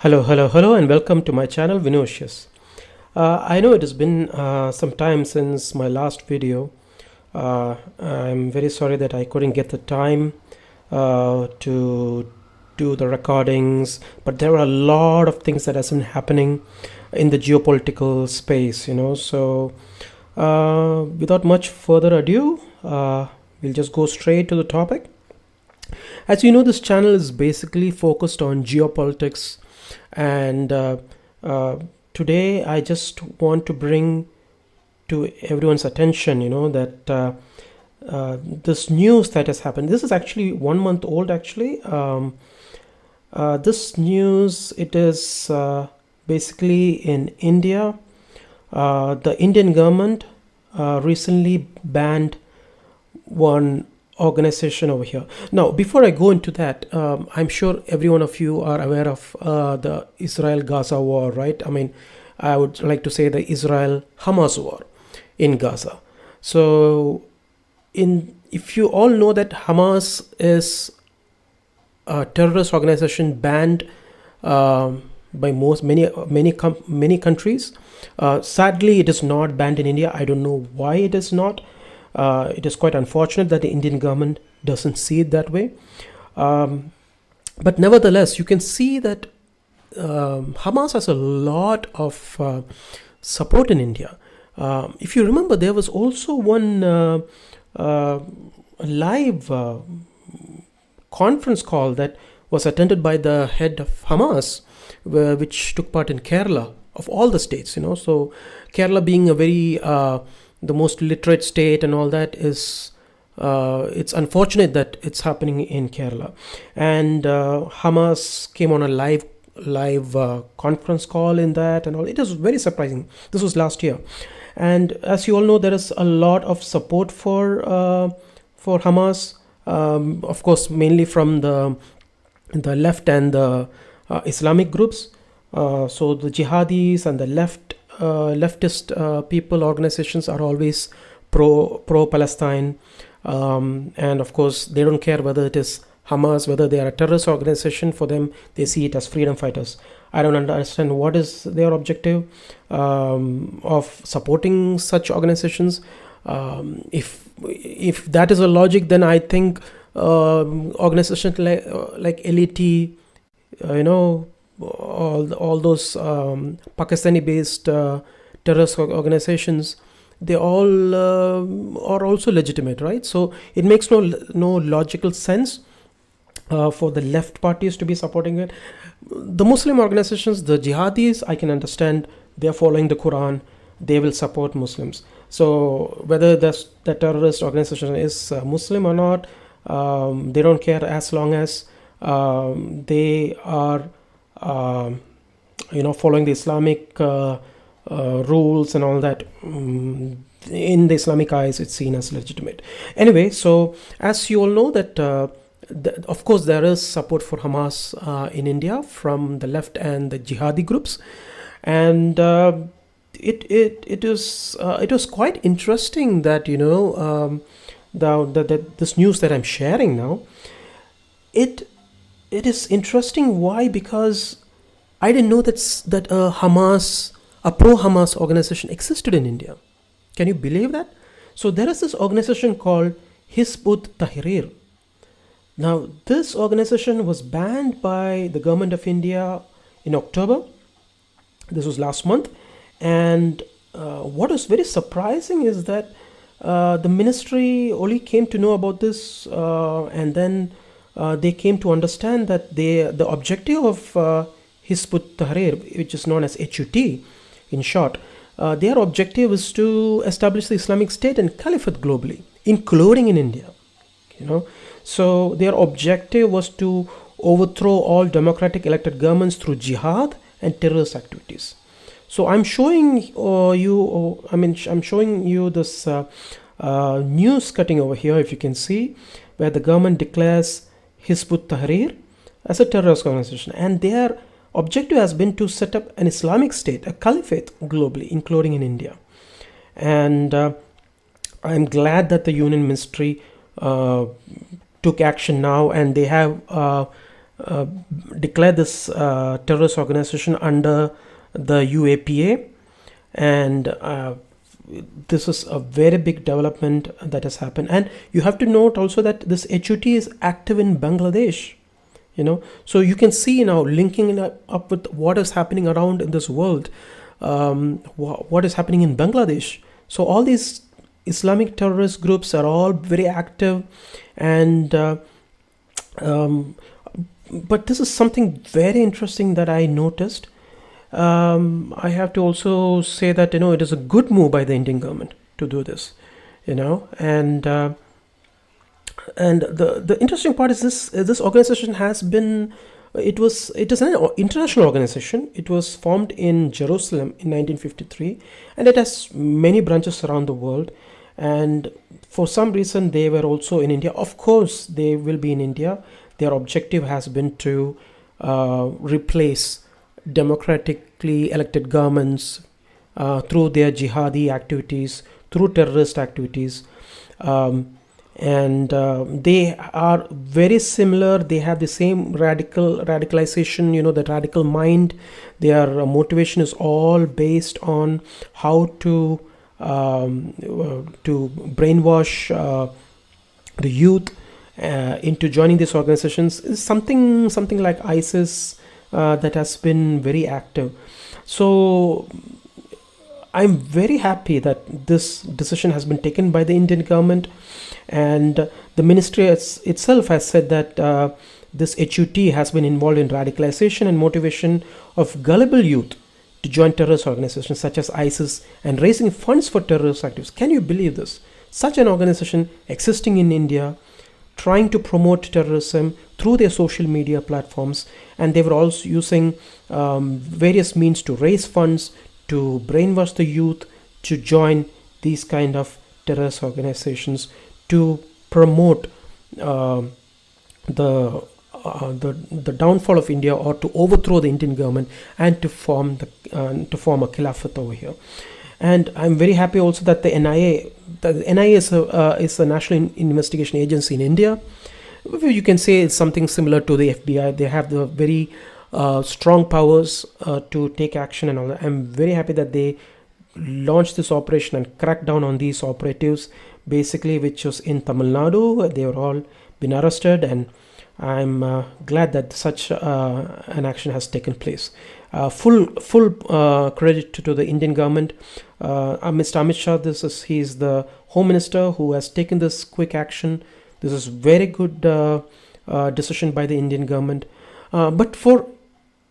Hello, and welcome to my channel, Vinocious. I know it has been some time since my last video. I'm very sorry that I couldn't get the time to do the recordings, but there are a lot of things that has been happening in the geopolitical space, So, without much further ado, we'll just go straight to the topic. As you know, this channel is basically focused on geopolitics, and today I just want to bring to everyone's attention, that this news that has happened. This is actually 1 month old. Actually, this news, it is basically in India. The Indian government recently banned one organization over here. Now, before I go into that, I'm sure every one of you are aware of the Israel-Gaza war, right? I mean, I would like to say the Israel-Hamas war in Gaza. So, if you all know that Hamas is a terrorist organization banned by many countries. Sadly, it is not banned in India. I don't know why it is not. It is quite unfortunate that the Indian government doesn't see it that way. But nevertheless, you can see that Hamas has a lot of support in India. If you remember, there was also one live conference call that was attended by the head of Hamas, which took part in Kerala, of all the states. So Kerala being a very the most literate state and all that, is it's unfortunate that it's happening in Kerala. And Hamas came on a live conference call in that and all. It was very surprising. This was last year, and as you all know, there is a lot of support for Hamas. Of course, mainly from the left and the Islamic groups. So the jihadis and the leftist people organizations are always pro Palestine, and of course they don't care whether it is Hamas, whether they are a terrorist organization. For them, they see it as freedom fighters. I don't understand what is their objective of supporting such organizations. If that is a logic, then I think organizations like LET, all those Pakistani-based terrorist organizations, they all are also legitimate, right? So it makes no logical sense for the left parties to be supporting it. The Muslim organizations, the jihadis, I can understand. They are following the Quran. They will support Muslims. So whether the terrorist organization is Muslim or not, they don't care, as long as they are following the Islamic rules and all that. In the Islamic eyes, it's seen as legitimate. Anyway, so as you all know that of course there is support for Hamas in India from the left and the jihadi groups, and it was quite interesting that this news that I'm sharing now. It is interesting. Why? Because I didn't know that a pro-Hamas organization existed in India. Can you believe that? So there is this organization called HIZB-UT-TAHRIR. Now, this organization was banned by the government of India in October. This was last month. And what was very surprising is that the ministry only came to know about this, and then they came to understand that the objective of HIZB-UT-TAHRIR, which is known as HUT in short, their objective is to establish the Islamic State and Caliphate globally, including in India. So their objective was to overthrow all democratic elected governments through jihad and terrorist activities. So I'm showing I'm showing you this news cutting over here, if you can see, where the government declares HIZB-UT-TAHRIR as a terrorist organization, and their objective has been to set up an Islamic State, a caliphate globally, including in India. And I'm glad that the Union Ministry took action now, and they have uh, declare this terrorist organization under the UAPA, and this is a very big development that has happened. And you have to note also that this HUT is active in Bangladesh. So you can see now, linking it up with what is happening around in this world, what is happening in Bangladesh. So all these Islamic terrorist groups are all very active, and but this is something very interesting that I noticed. I have to also say that it is a good move by the Indian government to do this, and the interesting part is this organization has been, it is an international organization. It was formed in Jerusalem in 1953, and it has many branches around the world. And for some reason, they were also in India. Of course, they will be in India. Their objective has been to replace democratically elected governments through their jihadi activities, through terrorist activities. And they are very similar. They have the same radicalization, that radical mind. Their motivation is all based on how to brainwash the youth into joining these organizations. Is something like ISIS that has been very active. So I'm very happy that this decision has been taken by the Indian government, and the ministry itself has said that this HUT has been involved in radicalization and motivation of gullible youth to join terrorist organizations such as ISIS and raising funds for terrorist activities. Can you believe this? Such an organization existing in India, trying to promote terrorism through their social media platforms, and they were also using various means to raise funds, to brainwash the youth to join these kind of terrorist organizations, to promote the downfall of India, or to overthrow the Indian government, and to form a Khilafat over here. And I'm very happy also that the NIA is a national investigation agency in India. You can say it's something similar to the FBI. They have the very strong powers to take action and all that. I'm very happy that they launched this operation and cracked down on these operatives, basically, which was in Tamil Nadu. They were all been arrested, and I'm glad that such an action has taken place. Full credit to the Indian government. Mr. Amit Shah, he's the Home Minister who has taken this quick action. This is very good decision by the Indian government. But for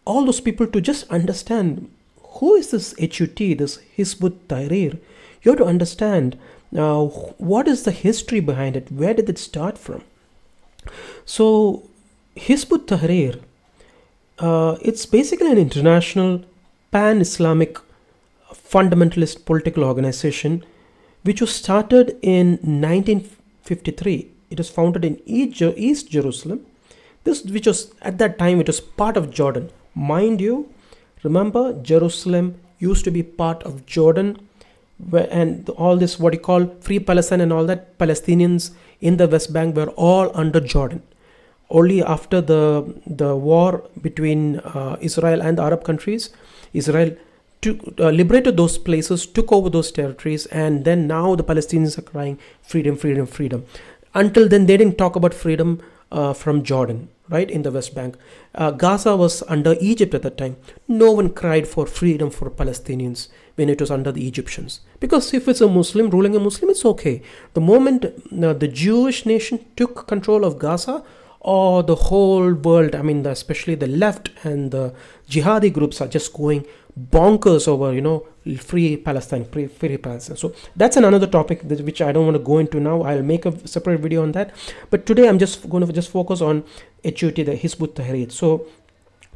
all those people to just understand who is this HUT, this HIZB-UT-TAHRIR, you have to understand what is the history behind it. Where did it start from? So HIZB-UT-TAHRIR, it's basically an international pan-Islamic fundamentalist political organization which was started in 1953. It was founded in East Jerusalem. Which was at that time, it was part of Jordan. Mind you, remember, Jerusalem used to be part of Jordan, and all this, what you call Free Palestine and all that, Palestinians in the West Bank were all under Jordan. Only after the war between Israel and the Arab countries, Israel liberated those places, took over those territories, and then now the Palestinians are crying freedom, freedom, freedom. Until then, they didn't talk about freedom from Jordan, right, in the West Bank. Gaza was under Egypt at that time. No one cried for freedom for Palestinians when it was under the Egyptians. Because if it's a Muslim ruling a Muslim, it's okay. The moment the Jewish nation took control of Gaza, or the whole world, I mean, especially the left and the jihadi groups are just going bonkers over, free Palestine, free Palestine. So that's another topic which I don't want to go into now. I'll make a separate video on that. But today I'm just going to focus on HUT, the HIZB-UT-TAHRIR. So,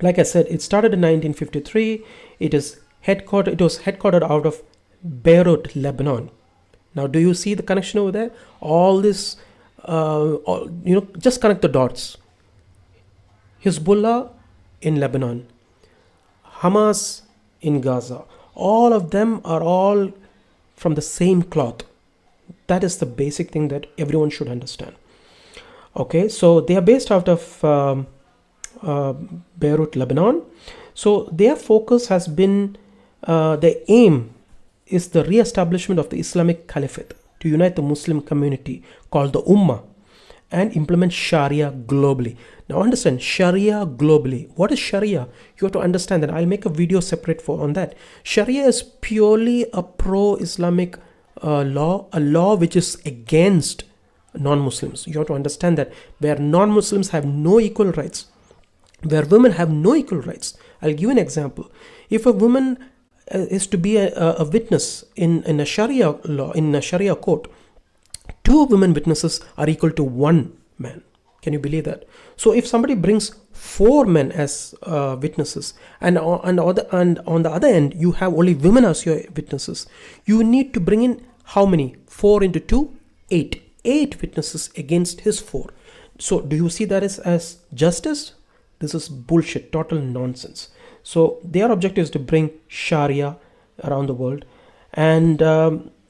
like I said, it started in 1953. It was headquartered out of Beirut, Lebanon. Now, do you see the connection over there? All this, just connect the dots. Hezbollah in Lebanon, Hamas in Gaza. All of them are all from the same cloth. That is the basic thing that everyone should understand. Okay, so they are based out of Beirut, Lebanon. So their focus has been, their aim is the re-establishment of the Islamic Caliphate to unite the Muslim community called the Ummah and implement Sharia globally. Now understand, Sharia globally. What is Sharia? You have to understand that. I'll make a video separate on that. Sharia is purely a pro-Islamic law, a law which is against non-Muslims. You have to understand that where non-Muslims have no equal rights, where women have no equal rights. I'll give you an example. If a woman is to be a witness in a Sharia law, in a Sharia court, 2 women witnesses are equal to 1 man. Can you believe that? So if somebody brings 4 men as witnesses, and on the other end you have only women as your witnesses, you need to bring in how many? 4 into 2, 8. 8 witnesses against his 4. So do you see that as justice? This is bullshit, total nonsense. So their objective is to bring Sharia around the world, and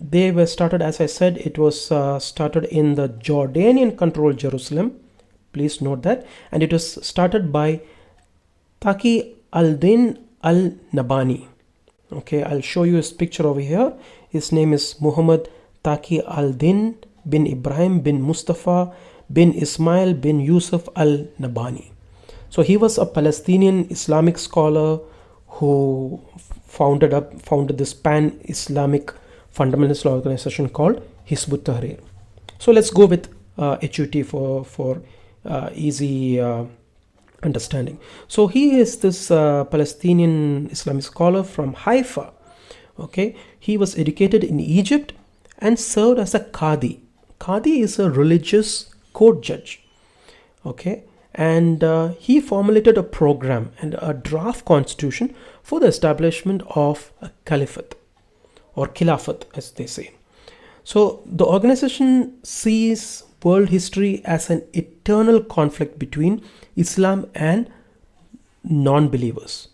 they were started, as I said, it was started in the Jordanian controlled Jerusalem. Please note that. And it was started by Taqi al-Din al-Nabhani. Okay, I'll show you his picture over here. His name is Muhammad Taqi al-Din bin Ibrahim bin Mustafa bin Ismail bin Yusuf al-Nabhani. So he was a Palestinian Islamic scholar who founded this pan-Islamic fundamentalist organization called HIZB-UT-TAHRIR. So let's go with HUT for easy understanding. So he is this Palestinian Islamic scholar from Haifa. Okay, he was educated in Egypt and served as a Qadi. Qadi is a religious court judge. Okay, and he formulated a program and a draft constitution for the establishment of a caliphate, or khilafat as they say. So the organization sees world history as an eternal conflict between Islam and non-believers.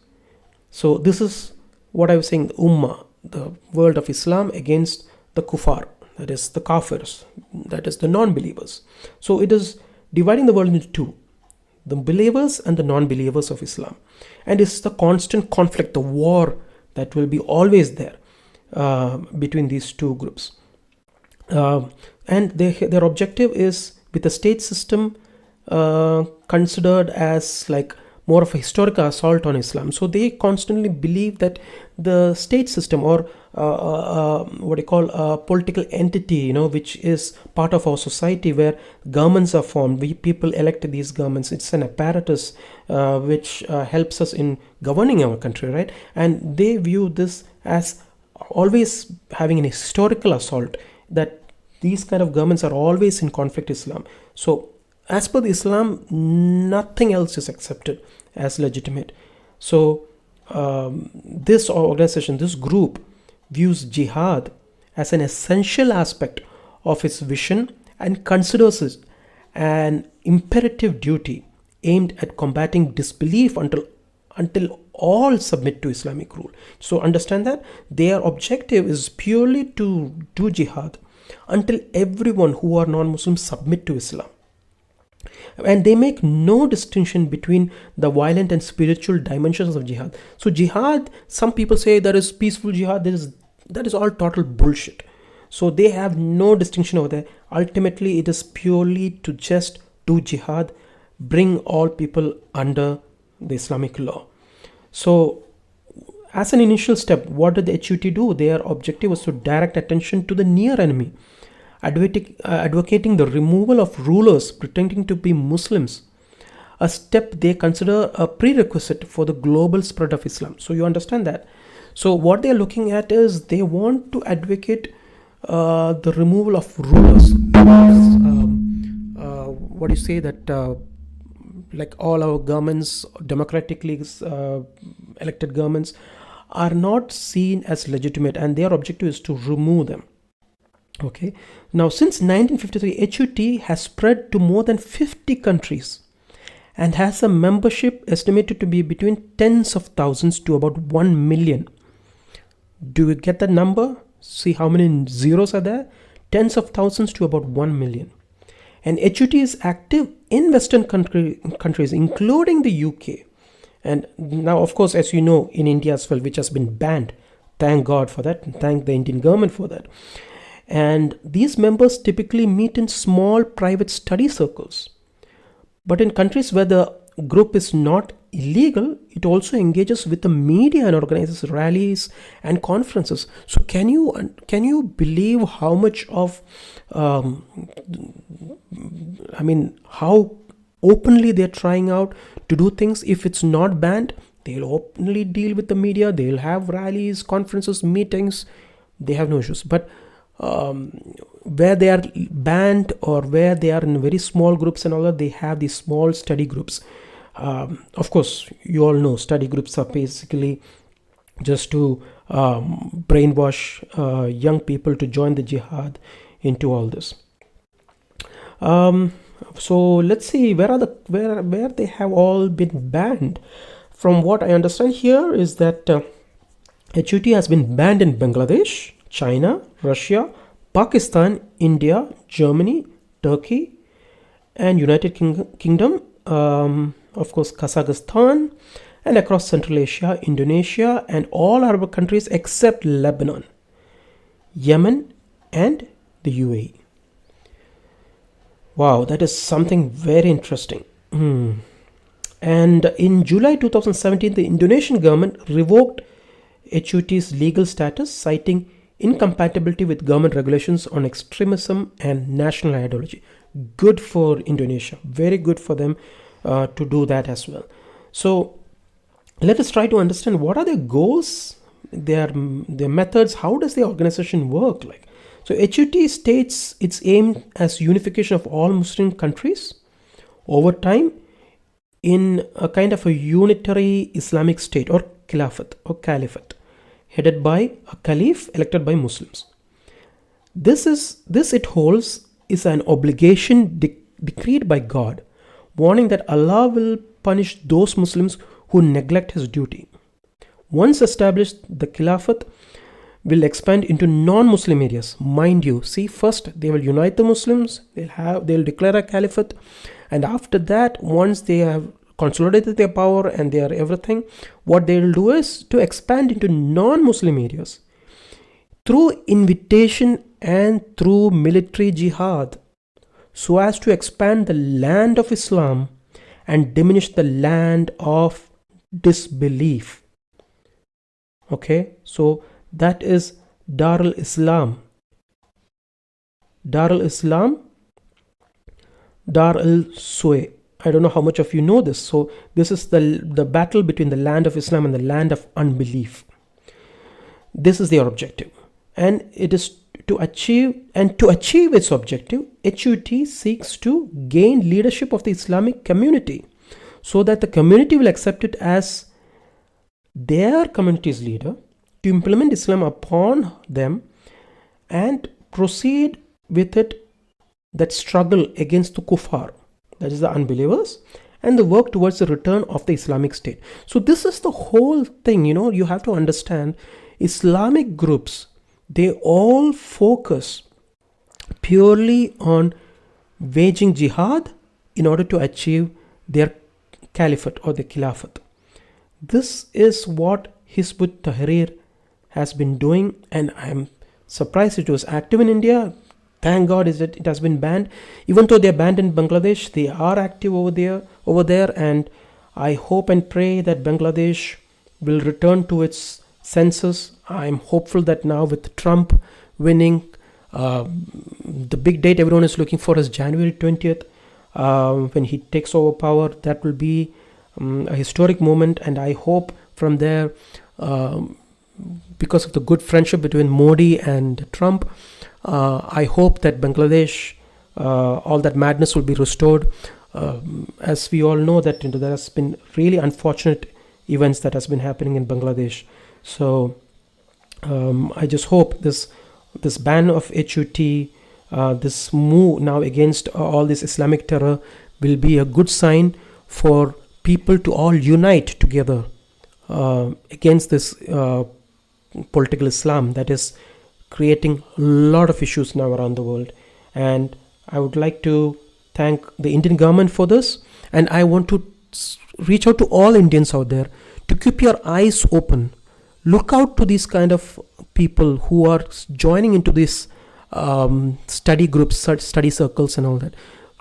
So this is what I was saying, the Ummah, the world of Islam against the kuffar, that is the kafirs, that is the non-believers. So it is dividing the world into 2, the believers and the non-believers of Islam. And it's the constant conflict, the war that will be always there between these 2 groups. And their objective is, with the state system considered as like more of a historical assault on Islam. So they constantly believe that the state system, or what you call a political entity, which is part of our society, where governments are formed, we people elect these governments. It's an apparatus which helps us in governing our country, right? And they view this as always having an historical assault, that these kind of governments are always in conflict with Islam. So as per the Islam, nothing else is accepted as legitimate. So this organization, this group, views jihad as an essential aspect of its vision and considers it an imperative duty aimed at combating disbelief until all submit to Islamic rule. So understand that their objective is purely to do jihad until everyone who are non-Muslims submit to Islam. And they make no distinction between the violent and spiritual dimensions of jihad. So jihad, some people say that is peaceful jihad, that is all total bullshit. So they have no distinction over there. Ultimately, it is purely to just do jihad, bring all people under the Islamic law. So as an initial step, what did the HUT do? Their objective was to direct attention to the near enemy, advocating the removal of rulers pretending to be Muslims, a step they consider a prerequisite for the global spread of Islam. So you understand that. So what they're looking at is they want to advocate the removal of rulers. What do you say that like all our governments, democratically elected governments, are not seen as legitimate, and their objective is to remove them. Okay. Now, since 1953, HUT has spread to more than 50 countries and has a membership estimated to be between tens of thousands to about 1 million. Do you get that number? See how many zeros are there? Tens of thousands to about 1 million. And HUT is active in Western countries, including the UK, and now, of course, as you know, in India as well, which has been banned. Thank God for that, and thank the Indian government for that. And these members typically meet in small private study circles. But in countries where the group is not illegal, it also engages with the media and organizes rallies and conferences. So can you believe how much of how openly they're trying out to do things? If it's not banned, they'll openly deal with the media, they'll have rallies, conferences, meetings, they have no issues. But where they are banned, or where they are in very small groups and all that, they have these small study groups. Of course, you all know study groups are basically just to brainwash young people to join the jihad into all this. So let's see, where they have all been banned. From what I understand here is that HUT has been banned in Bangladesh, China, Russia, Pakistan, India, Germany, Turkey, and United Kingdom, of course Kazakhstan, and across Central Asia, Indonesia, and all Arab countries except Lebanon, Yemen, and the UAE. Wow, that is something very interesting. And in July 2017, the Indonesian government revoked HUT's legal status, citing incompatibility with government regulations on extremism and national ideology. Good for Indonesia, very good for them to do that as well. So let us try to understand what are their goals, their methods, how does the organization work like. So HUT states its aim as unification of all Muslim countries over time in a kind of a unitary Islamic state, or Khilafat or Caliphate, headed by a Caliph elected by Muslims. This it holds is an obligation decreed by God, warning that Allah will punish those Muslims who neglect His duty. Once established, the Khilafat will expand into non-Muslim areas. Mind you, see, first they will unite the Muslims, they'll declare a Caliphate, and after that, once they have consolidated their power and their everything, what they will do is to expand into non-Muslim areas through invitation and through military jihad, so as to expand the land of Islam and diminish the land of disbelief. Okay, so that is Dar al-Islam. Dar al-Islam, Dar al-Suway. I don't know how much of you know this. So this is the battle between the land of Islam and the land of unbelief. This is their objective. And it is to achieve its objective, HUT seeks to gain leadership of the Islamic community, so that the community will accept it as their community's leader, to implement Islam upon them and proceed with it, that struggle against the kuffar, that is the unbelievers, and the work towards the return of the Islamic State. So this is the whole thing. You have to understand, Islamic groups, they all focus purely on waging jihad in order to achieve their caliphate or the khilafat. This is what HIZB-UT-TAHRIR has been doing, and I'm surprised it was active in India. Thank God is that it has been banned. Even though they're banned in Bangladesh, they are active over there, and I hope and pray that Bangladesh will return to its senses. I'm hopeful that now with Trump winning, the big date everyone is looking for is January 20th, when he takes over power. That will be a historic moment, and I hope from there, because of the good friendship between Modi and Trump, I hope that Bangladesh, all that madness will be restored. As we all know that there has been really unfortunate events that has been happening in Bangladesh. So I just hope this ban of HUT, this move now against all this Islamic terror, will be a good sign for people to all unite together against this political Islam that is creating a lot of issues now around the world. And I would like to thank the Indian government for this, and I want to reach out to all Indians out there to keep your eyes open. Look out to these kind of people who are joining into these study groups, study circles and all that.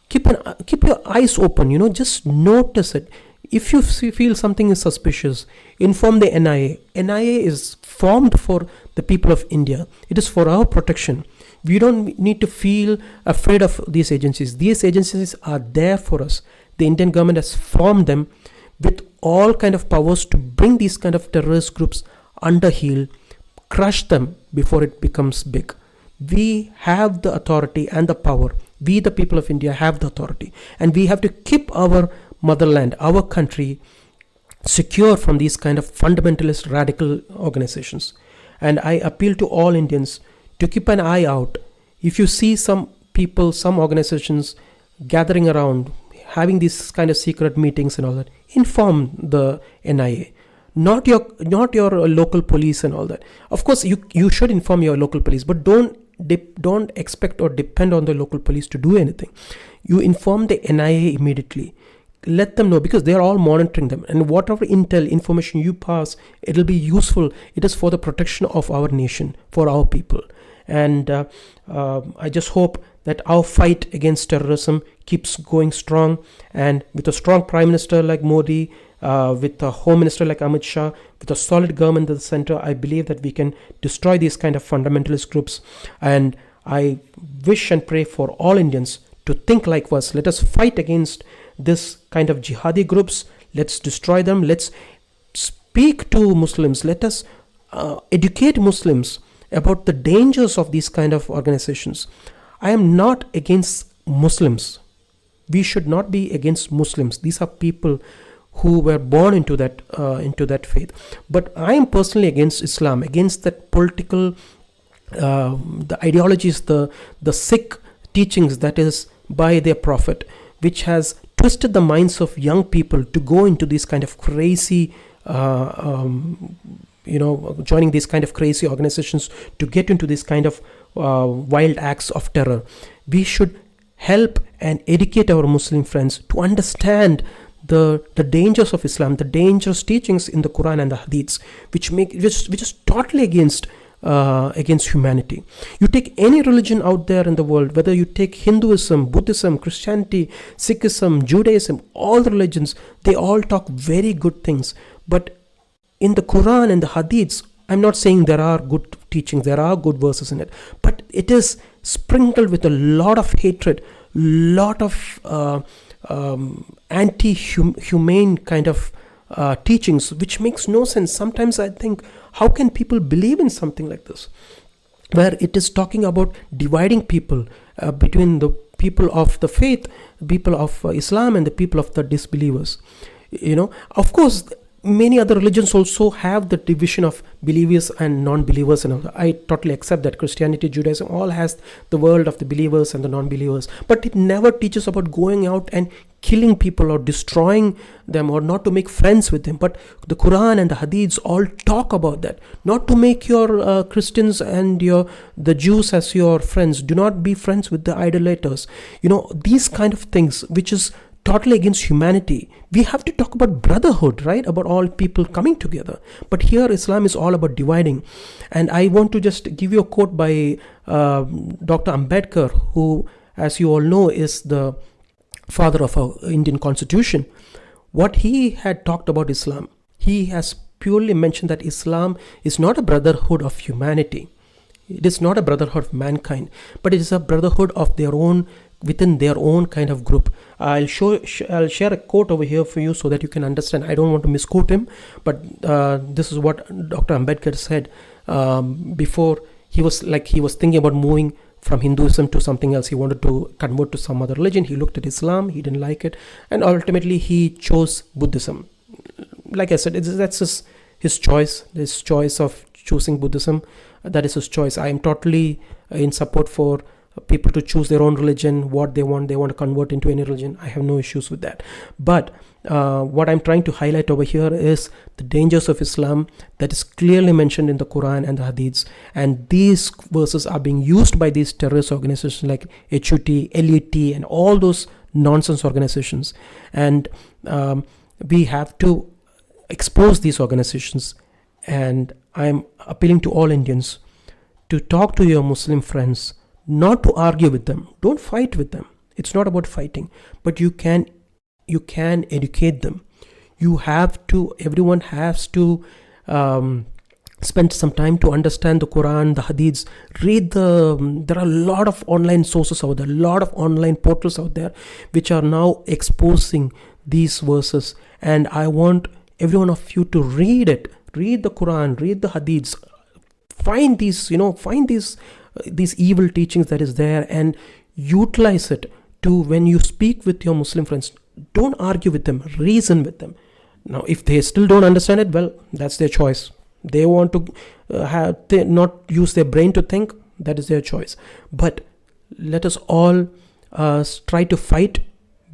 Keep your eyes open, just notice it. If you feel something is suspicious, inform the NIA. NIA is formed for the people of India. It is for our protection. We don't need to feel afraid of these agencies. These agencies are there for us. The Indian government has formed them with all kind of powers to bring these kind of terrorist groups under heel, crush them before it becomes big. We have the authority and the power. We, the people of India, have the authority, and we have to keep our motherland, our country, secure from these kind of fundamentalist radical organizations. And I appeal to all Indians to keep an eye out. If you see some people, some organizations gathering around, having these kind of secret meetings and all that, inform the NIA. Not your local police and all that. Of course, you should inform your local police, but don't expect or depend on the local police to do anything. You inform the NIA immediately. Let them know, because they are all monitoring them, and whatever information you pass, it'll be useful. It is for the protection of our nation, for our people. And I just hope that our fight against terrorism keeps going strong, and with a strong Prime Minister like Modi, with a Home Minister like Amit Shah, with a solid government at the center, I believe that we can destroy these kind of fundamentalist groups. And I wish and pray for all Indians to think like us. Let us fight against this kind of jihadi groups. Let's destroy them. Let's speak to Muslims. Let us educate Muslims about the dangers of these kind of organizations. I am not against Muslims. We should not be against Muslims. These are people who were born into that faith. But I am personally against Islam, against that political, the ideologies, the sick teachings that is by their prophet, which has twisted the minds of young people to go into these kind of crazy, joining these kind of crazy organizations, to get into this kind of wild acts of terror. We should help and educate our Muslim friends to understand the dangers of Islam, the dangerous teachings in the Quran and the Hadiths, which is totally against humanity. You take any religion out there in the world, whether you take Hinduism, Buddhism, Christianity, Sikhism, Judaism, all the religions, they all talk very good things. But in the Quran and the Hadiths, I'm not saying there are good teachings, there are good verses in it, but it is sprinkled with a lot of hatred, lot of anti-humane kind of teachings, which makes no sense. Sometimes I think, how can people believe in something like this, where it is talking about dividing people between the people of the faith, people of Islam, and the people of the disbelievers? Of course, many other religions also have the division of believers and non-believers, and I totally accept that. Christianity, Judaism, all has the world of the believers and the non-believers, but it never teaches about going out and killing people or destroying them, or not to make friends with them. But the Quran and the Hadiths all talk about that. Not to make your Christians and the Jews as your friends. Do not be friends with the idolaters. These kind of things, which is totally against humanity. We have to talk about brotherhood, right? About all people coming together. But here Islam is all about dividing. And I want to just give you a quote by Dr. Ambedkar, who, as you all know, is the father of our Indian Constitution. What he had talked about Islam, he has purely mentioned that Islam is not a brotherhood of humanity. It is not a brotherhood of mankind, but it is a brotherhood of their own, within their own kind of group. I'll share a quote over here for you so that you can understand. I don't want to misquote him, but this is what Dr. Ambedkar said before he was thinking about moving from Hinduism to something else. He wanted to convert to some other religion. He looked at Islam, he didn't like it, and ultimately he chose Buddhism. Like I said, that's his choice of choosing Buddhism. That is his choice. I am totally in support for people to choose their own religion, what they want to convert into any religion. I have no issues with that. But what I'm trying to highlight over here is the dangers of Islam that is clearly mentioned in the Quran and the Hadiths. And these verses are being used by these terrorist organizations like HUT, LUT, and all those nonsense organizations. And we have to expose these organizations. And I'm appealing to all Indians to talk to your Muslim friends, not to argue with them. Don't fight with them. It's not about fighting, but you can educate them. Everyone has to spend some time to understand the Quran, the Hadiths. There are a lot of online sources out there, a lot of online portals out there which are now exposing these verses. And I want every one of you to read it. Read the Quran, read the Hadiths. Find these evil teachings that is there, and utilize it to, when you speak with your Muslim friends, don't argue with them, reason with them. Now, if they still don't understand it, well, that's their choice. They want to not use their brain to think, that is their choice. But let us all try to fight.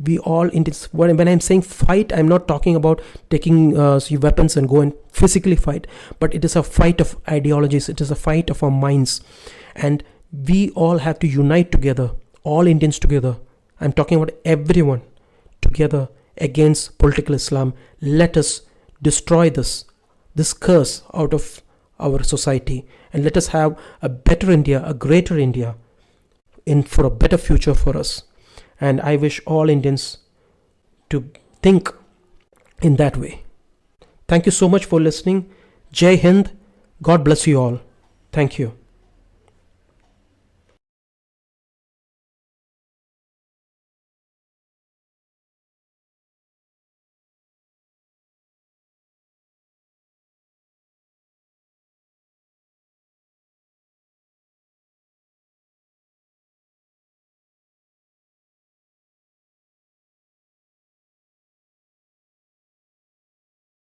We all, when I'm saying fight, I'm not talking about taking weapons and go and physically fight, but it is a fight of ideologies. It is a fight of our minds, and we all have to unite together, all Indians together. I'm talking about everyone together against political Islam. Let us destroy this curse out of our society, and let us have a better India, a greater India, for a better future for us. And I wish all Indians to think in that way. Thank you so much for listening. Jai Hind. God bless you all. Thank you.